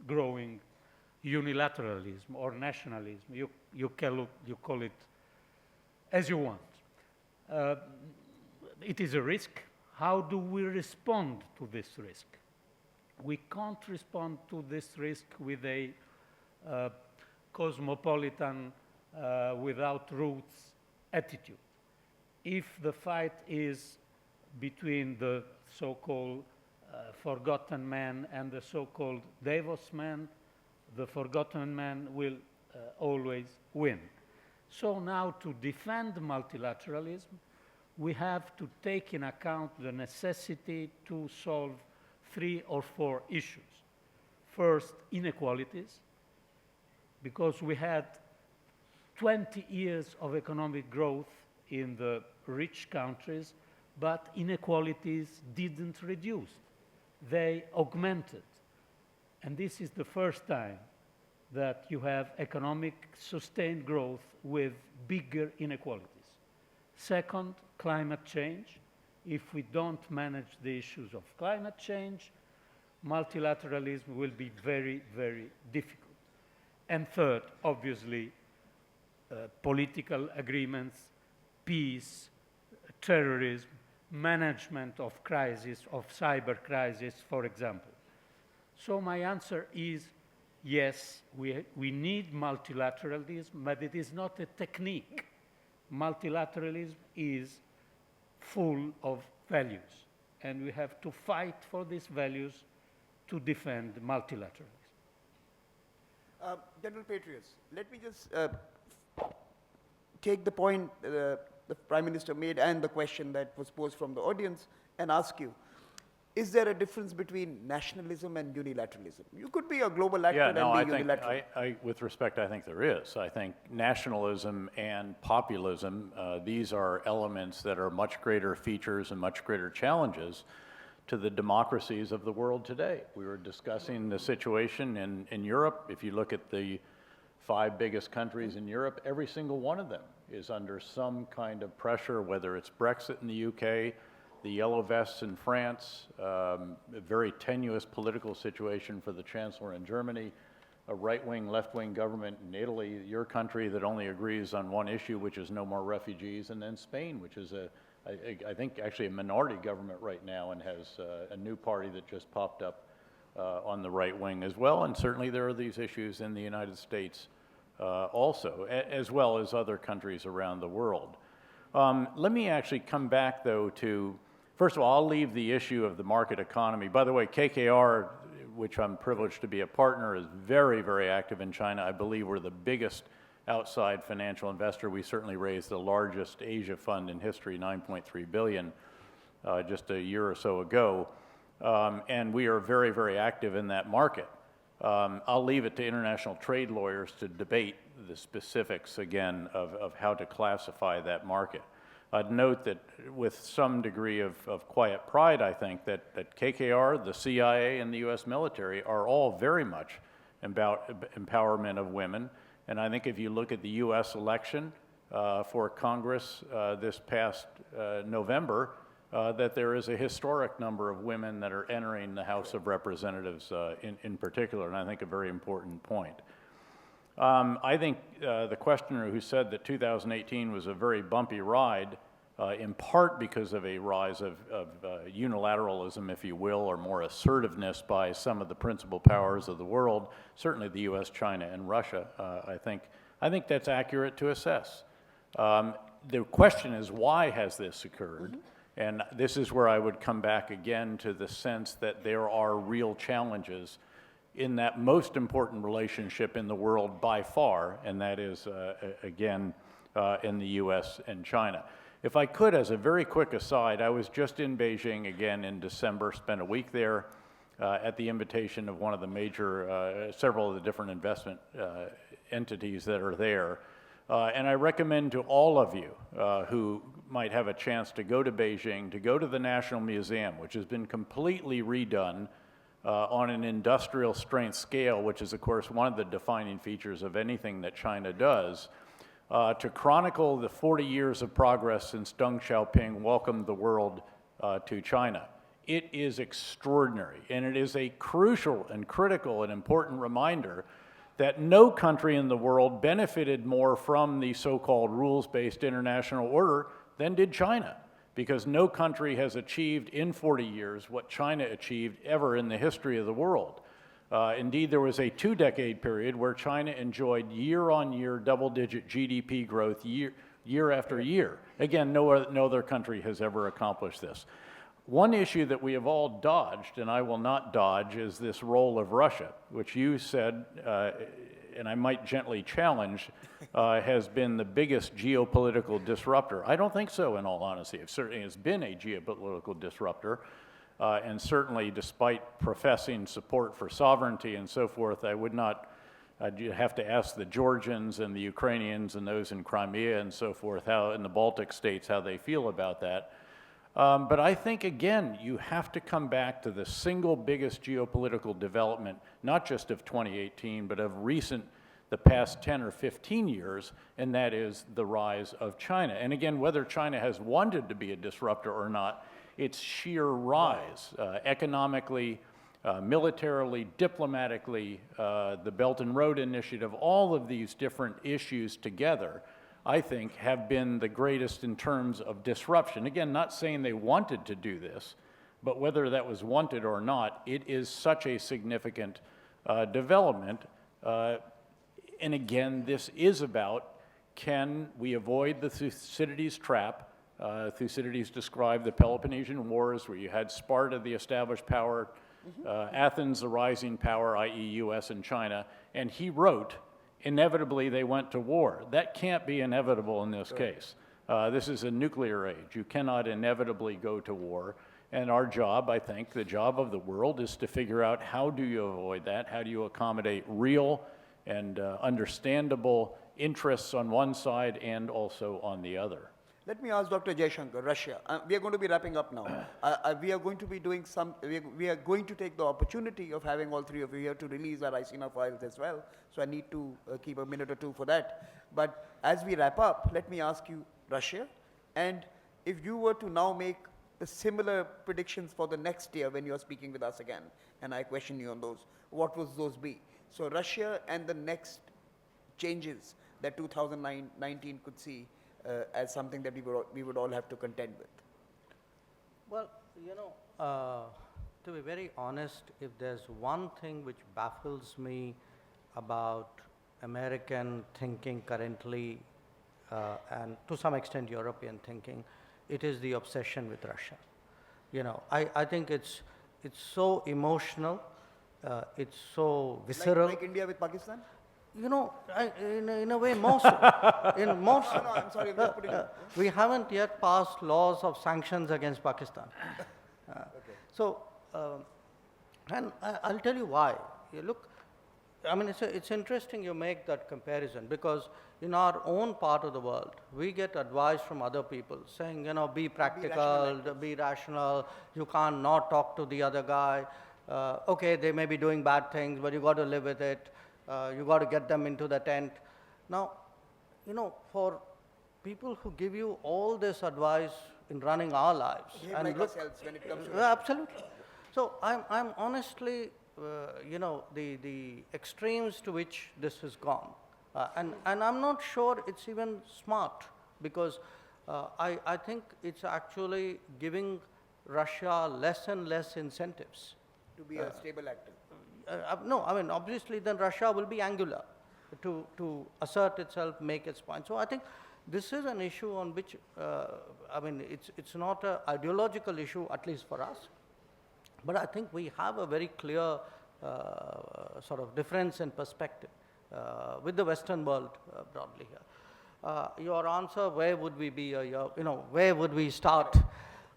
growing unilateralism or nationalism. You call it as you want. It is a risk. How do we respond to this risk? We can't respond to this risk with a cosmopolitan, without roots attitude. If the fight is between the so-called forgotten man and the so-called Davos man, the forgotten man will always win. So now, to defend multilateralism, we have to take in account the necessity to solve 3 or 4 issues. First, inequalities, because we had 20 years of economic growth in the rich countries, but inequalities didn't reduce. They augmented. And this is the first time that you have economic sustained growth with bigger inequalities. Second, climate change. If we don't manage the issues of climate change, multilateralism will be very, very difficult. And third, obviously, political agreements, peace, terrorism, management of crisis, of cyber crisis, for example. So my answer is yes, we need multilateralism, but it is not a technique. Multilateralism is full of values, and we have to fight for these values to defend multilateralism. General Petraeus, let me just take the point the Prime Minister made and the question that was posed from the audience and ask you, is there a difference between nationalism and unilateralism? You could be a global actor and be unilateral. With respect, I think there is. I think nationalism and populism, these are elements that are much greater features and much greater challenges to the democracies of the world today. We were discussing the situation in Europe. If you look at the 5 biggest countries in Europe, every single one of them is under some kind of pressure, whether it's Brexit in the UK, the Yellow Vests in France, a very tenuous political situation for the Chancellor in Germany, a right-wing, left-wing government in Italy, your country that only agrees on one issue, which is no more refugees, and then Spain, which is I think actually a minority government right now and has a new party that just popped up on the right wing as well. And certainly there are these issues in the United States also, as well as other countries around the world. Let me actually come back, though, to, first of all, I'll leave the issue of the market economy. By the way, KKR, which I'm privileged to be a partner, is very, very active in China. I believe we're the biggest outside financial investor. We certainly raised the largest Asia fund in history, 9.3 billion, just a year or so ago. And we are very, very active in that market. I'll leave it to international trade lawyers to debate the specifics, again, of how to classify that market. I'd note that with some degree of quiet pride, I think, that KKR, the CIA, and the US military are all very much about empowerment of women. And I think if you look at the US election for Congress this past November, that there is a historic number of women that are entering the House of Representatives in particular, and I think a very important point. I think the questioner who said that 2018 was a very bumpy ride in part because of a rise of unilateralism, if you will, or more assertiveness by some of the principal powers of the world, certainly the US, China, and Russia. I think that's accurate to assess. The question is, why has this occurred? And this is where I would come back again to the sense that there are real challenges in that most important relationship in the world by far, and that is, again, in the US and China. If I could, as a very quick aside, I was just in Beijing again in December, spent a week there at the invitation of one of the major, several of the different investment entities that are there. And I recommend to all of you who might have a chance to go to Beijing, to go to the National Museum, which has been completely redone on an industrial strength scale, which is, of course, one of the defining features of anything that China does, to chronicle the 40 years of progress since Deng Xiaoping welcomed the world to China. It is extraordinary, and it is a crucial and critical and important reminder that no country in the world benefited more from the so-called rules-based international order than did China, because no country has achieved in 40 years what China achieved ever in the history of the world. Indeed, there was a 2-decade period where China enjoyed year-on-year double-digit GDP growth year after year. Again, no other country has ever accomplished this. One issue that we have all dodged, and I will not dodge, is this role of Russia, which you said, and I might gently challenge, has been the biggest geopolitical disruptor. I don't think so, in all honesty. It certainly has been a geopolitical disruptor, and certainly despite professing support for sovereignty and so forth, I would not, you have to ask the Georgians and the Ukrainians and those in Crimea and so forth, how in the Baltic states, how they feel about that. But I think, again, you have to come back to the single biggest geopolitical development, not just of 2018, but of the past 10 or 15 years, and that is the rise of China. And again, whether China has wanted to be a disruptor or not, its sheer rise, economically, militarily, diplomatically, the Belt and Road Initiative, all of these different issues together, I think, have been the greatest in terms of disruption. Again, not saying they wanted to do this, but whether that was wanted or not, it is such a significant development. And again, this is about, can we avoid the Thucydides trap? Thucydides described the Peloponnesian Wars, where you had Sparta, the established power, Athens, the rising power, i.e. US and China, and he wrote, inevitably they went to war. That can't be inevitable in this case. This is a nuclear age. You cannot inevitably go to war. And our job, I think, the job of the world is to figure out how do you avoid that? How do you accommodate real and understandable interests on one side and also on the other? Let me ask Dr. Jaishankar, Russia. We are going to be wrapping up now. We are going to be doing we are going to take the opportunity of having all three of you here to release our Raisina files as well. So I need to keep a minute or two for that. But as we wrap up, let me ask you, Russia, and if you were to now make the similar predictions for the next year when you are speaking with us again, and I question you on those, what would those be? So Russia and the next changes that 2019 could see as something that we would all have to contend with. Well, you know, to be very honest, if there's one thing which baffles me about American thinking currently, and to some extent European thinking, it is the obsession with Russia. You know, I think it's so emotional, it's so visceral. Like India with Pakistan? You know, in a way, most. No, I'm sorry, I'm just putting it. We haven't yet passed laws of sanctions against Pakistan. So, and I'll tell you why. You look, I mean, it's interesting you make that comparison, because in our own part of the world, we get advice from other people saying, you know, be practical, be rational, you can't not talk to the other guy. Okay, they may be doing bad things, but you got to live with it. You got to get them into the tent. Now, you know, for people who give you all this advice in running our lives, Behave like ourselves when it comes to absolutely. So I'm honestly, you know, the extremes to which this has gone, and I'm not sure it's even smart, because I think it's actually giving Russia less and less incentives. To be a stable actor. No, I mean, obviously then Russia will be angular to assert itself, make its point. So I think this is an issue on which, I mean, it's not an ideological issue, at least for us. But I think we have a very clear sort of difference in perspective with the Western world broadly here. Your answer, where would we be, where would we start?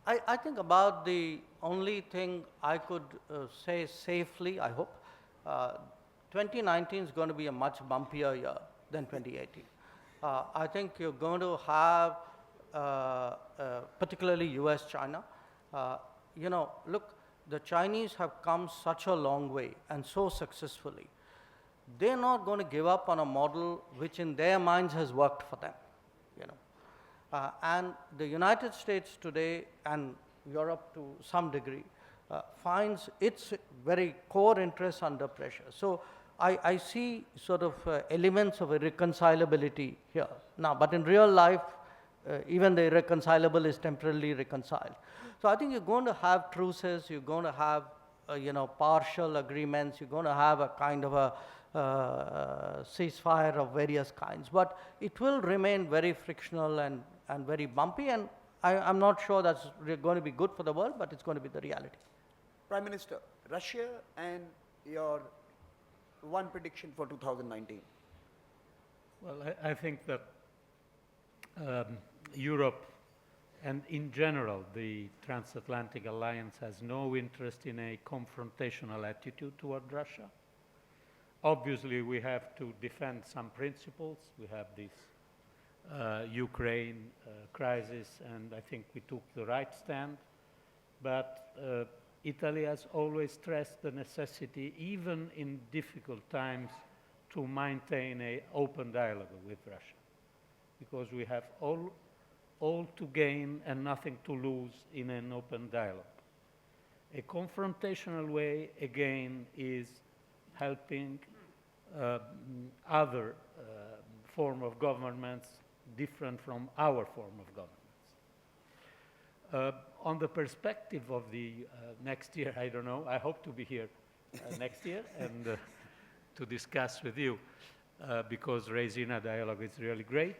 I think about the only thing I could say safely, I hope, 2019 is going to be a much bumpier year than 2018. I think you're going to have, particularly US, China, look, the Chinese have come such a long way and so successfully. They're not going to give up on a model which in their minds has worked for them, and the United States today and Europe to some degree finds its very core interests under pressure. So I see sort of elements of irreconcilability here. Now, but in real life, even the irreconcilable is temporarily reconciled. So I think you're going to have truces, you're going to have, partial agreements, you're going to have a kind of a ceasefire of various kinds. But it will remain very frictional and very bumpy, and I'm not sure that's going to be good for the world, but it's going to be the reality. Prime Minister, Russia and your one prediction for 2019. Well, I think that Europe and in general the Transatlantic Alliance has no interest in a confrontational attitude toward Russia. Obviously, we have to defend some principles. We have this Ukraine crisis, and I think we took the right stand. But Italy has always stressed the necessity, even in difficult times, to maintain an open dialogue with Russia, because we have all to gain and nothing to lose in an open dialogue. A confrontational way, again, is helping other form of governments different from our form of governments. On the perspective of the next year, I don't know, I hope to be here next year and to discuss with you because Raisina Dialogue is really great.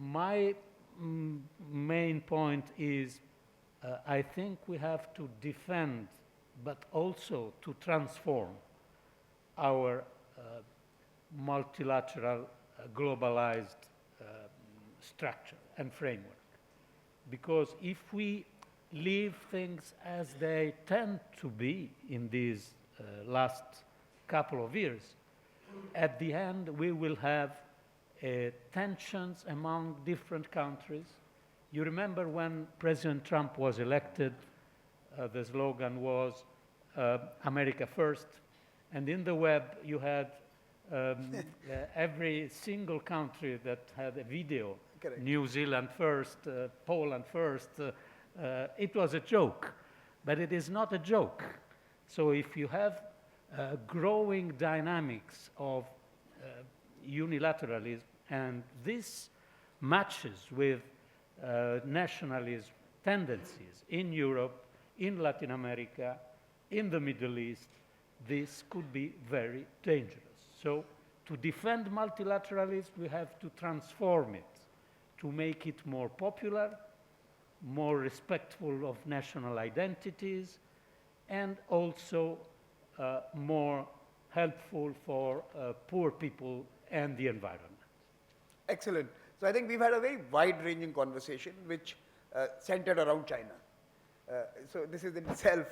My main point is I think we have to defend but also to transform our multilateral globalized structure and framework. Because if we leave things as they tend to be in these last couple of years, at the end we will have tensions among different countries. You remember when President Trump was elected, the slogan was America first, and in the web you had every single country that had a video. Correct. New Zealand first, Poland first. It was a joke, but it is not a joke. So if you have growing dynamics of unilateralism, and this matches with nationalist tendencies in Europe, in Latin America, in the Middle East, this could be very dangerous. So to defend multilateralism, we have to transform it, to make it more popular, more respectful of national identities, and also more helpful for poor people and the environment. Excellent. So I think we've had a very wide-ranging conversation which centered around China. So this is in itself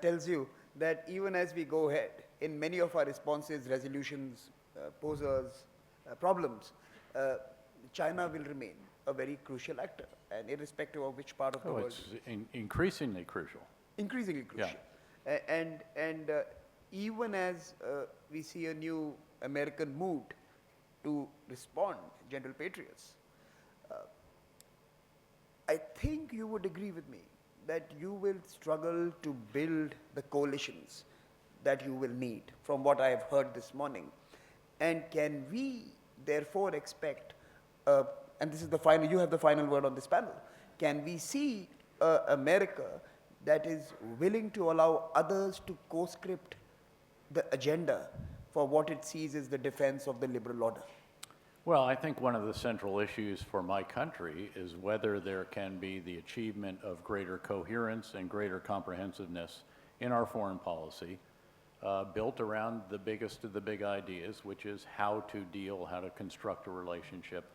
tells you that even as we go ahead in many of our responses, resolutions, posers, problems, China will remain a very crucial actor, and irrespective of which part of the world. It's increasingly crucial. Increasingly crucial. Yeah. And even as we see a new American mood to respond, General Petraeus, I think you would agree with me that you will struggle to build the coalitions that you will need from what I have heard this morning. And can we therefore expect a and this is the final, you have the final word on this panel, can we see America that is willing to allow others to co-script the agenda for what it sees as the defense of the liberal order? Well, I think one of the central issues for my country is whether there can be the achievement of greater coherence and greater comprehensiveness in our foreign policy, built around the biggest of the big ideas, which is how to deal, how to construct a relationship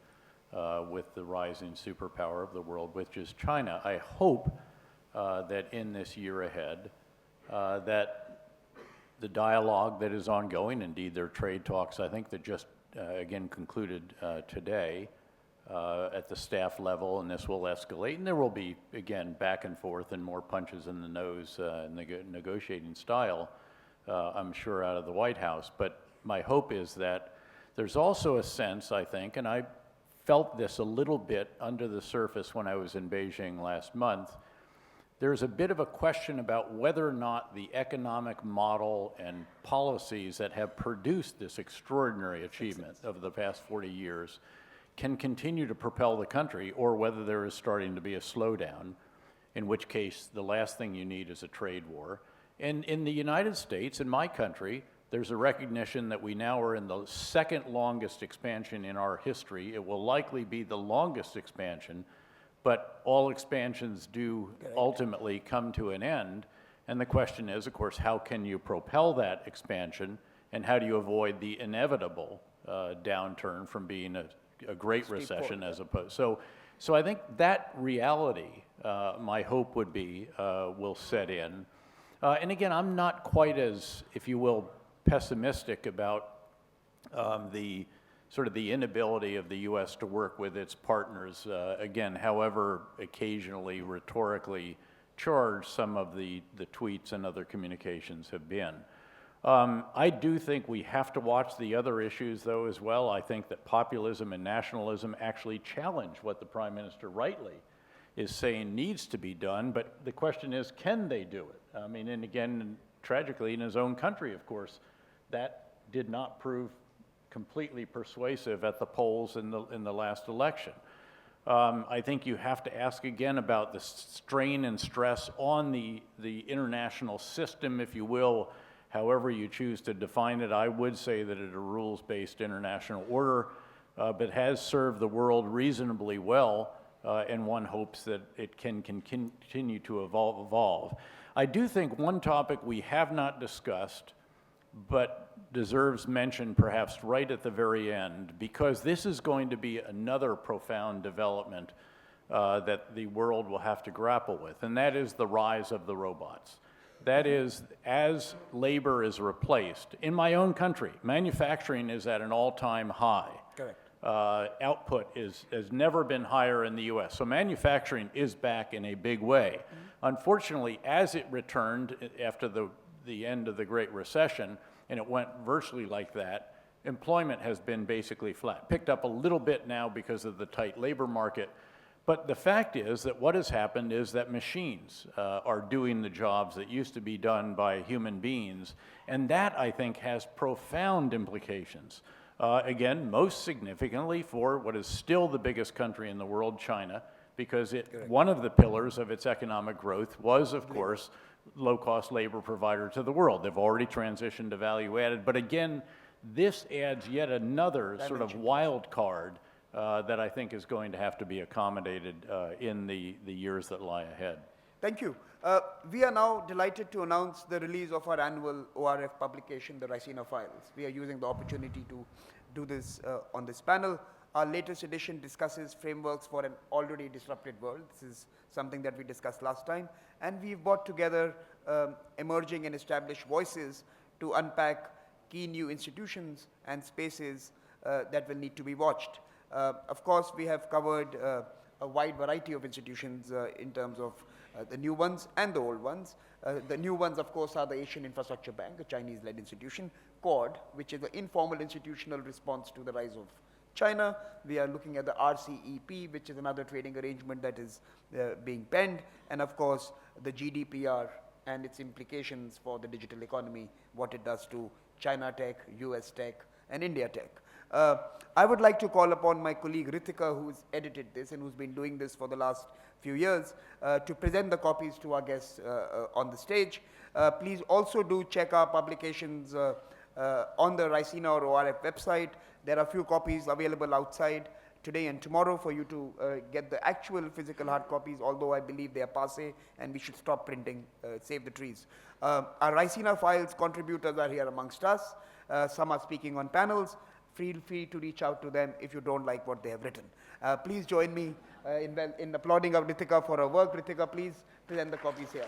with the rising superpower of the world, which is China. I hope that in this year ahead, that the dialogue that is ongoing, indeed there are trade talks, I think, that just again concluded today at the staff level, and this will escalate, and there will be, again, back and forth and more punches in the nose negotiating style, I'm sure, out of the White House. But my hope is that there's also a sense, I think, and I felt this a little bit under the surface when I was in Beijing last month, there's a bit of a question about whether or not the economic model and policies that have produced this extraordinary achievement of the past 40 years can continue to propel the country, or whether there is starting to be a slowdown, in which case the last thing you need is a trade war. And in the United States, in my country, there's a recognition that we now are in the second longest expansion in our history. It will likely be the longest expansion, but all expansions do ultimately come to an end. And the question is, of course, how can you propel that expansion, and how do you avoid the inevitable downturn from being a great recession as opposed? So I think that reality, my hope would be, will set in. And again, I'm not quite as, if you will, pessimistic about the sort of the inability of the U.S. to work with its partners, again, however occasionally rhetorically charged some of the tweets and other communications have been. I do think we have to watch the other issues, though, as well. I think that populism and nationalism actually challenge what the Prime Minister rightly is saying needs to be done, but the question is, can they do it? I mean, and again, tragically, in his own country, of course, that did not prove completely persuasive at the polls in the last election. I think you have to ask again about the strain and stress on the international system, if you will, however you choose to define it. I would say that it's a rules-based international order, but has served the world reasonably well, and one hopes that it can continue to evolve. I do think one topic we have not discussed, but deserves mention perhaps right at the very end, because this is going to be another profound development that the world will have to grapple with, and that is the rise of the robots. That is, as labor is replaced, in my own country, manufacturing is at an all-time high. Correct. Output has never been higher in the U.S. So manufacturing is back in a big way. Unfortunately, as it returned after the end of the Great Recession, and it went virtually like that, employment has been basically flat. Picked up a little bit now because of the tight labor market. But the fact is that what has happened is that machines are doing the jobs that used to be done by human beings. And that, I think, has profound implications. Again, most significantly for what is still the biggest country in the world, China, because one of the pillars of its economic growth was, of course, low-cost labor provider to the world. They've already transitioned to value-added. But again, this adds yet another sort of wild card that I think is going to have to be accommodated in the years that lie ahead. Thank you. We are now delighted to announce the release of our annual ORF publication, the Raisina Files. We are using the opportunity to do this on this panel. Our latest edition discusses frameworks for an already disrupted world. This is something that we discussed last time. And we've brought together emerging and established voices to unpack key new institutions and spaces that will need to be watched. Of course, we have covered a wide variety of institutions in terms of the new ones and the old ones. The new ones, of course, are the Asian Infrastructure Bank, a Chinese-led institution, QUAD, which is the informal institutional response to the rise of China. We are looking at the RCEP, which is another trading arrangement that is being penned, and of course, the GDPR and its implications for the digital economy, what it does to China tech, US tech, and India tech. I would like to call upon my colleague Ritika, who's edited this and who's been doing this for the last few years, to present the copies to our guests on the stage. Please also do check our publications on the Raisina or ORF website. There are a few copies available outside today and tomorrow for you to get the actual physical hard copies, although I believe they are passé and we should stop printing, save the trees. Our Raisina Files contributors are here amongst us. Some are speaking on panels. Feel free to reach out to them if you don't like what they have written. Please join me in applauding of Ritika for her work. Ritika, please present the copies here.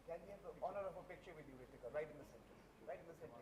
Can we have the honor of a picture with you, Ritika, right in the center? Right in the center.